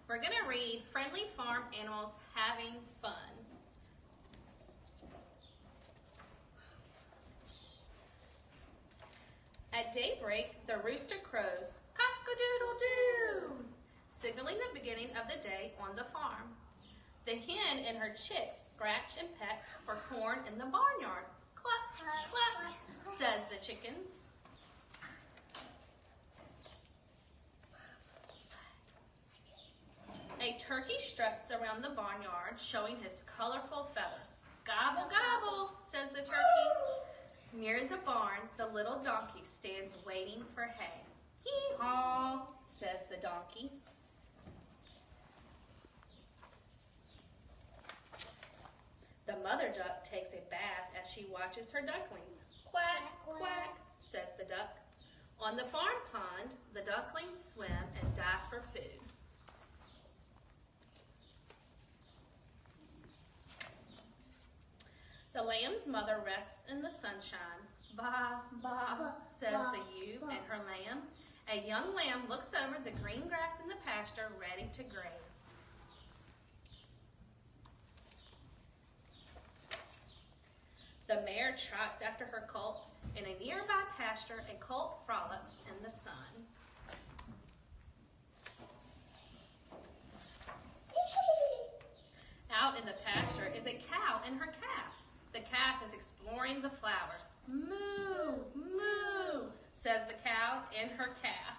We're going to read Friendly Farm Animals Having Fun. At daybreak, the rooster crows, cock-a-doodle-doo, signaling the beginning of the day on the farm. The hen and her chicks scratch and peck for corn in the barnyard. Cluck, cluck, says the chickens. A turkey struts around the barnyard, showing his colorful feathers. Gobble, gobble, says the turkey. Near the barn, the little donkey stands waiting for hay. Hee-haw, says the donkey. The mother duck takes a bath as she watches her ducklings. Quack, quack, says the duck. On the farm pond, the ducklings swim and dive for food. The lamb's mother rests in the sunshine. Ba, ba, says the ewe and her lamb. A young lamb looks over the green grass in the pasture, ready to graze. The mare trots after her colt. In a nearby pasture, a colt frolics in the sun. Out in the pasture is a cow and her calf. The calf is exploring the flowers. Moo, moo, says the cow and her calf.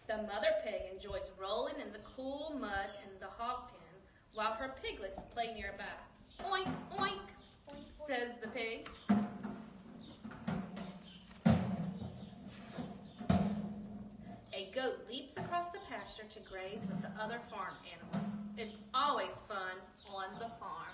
The mother pig enjoys rolling in the cool mud in the hog pen while her piglets play nearby. Oink, oink, says the pig. A goat leaps across the pasture to graze with the other farm animals. It's always fun on the farm.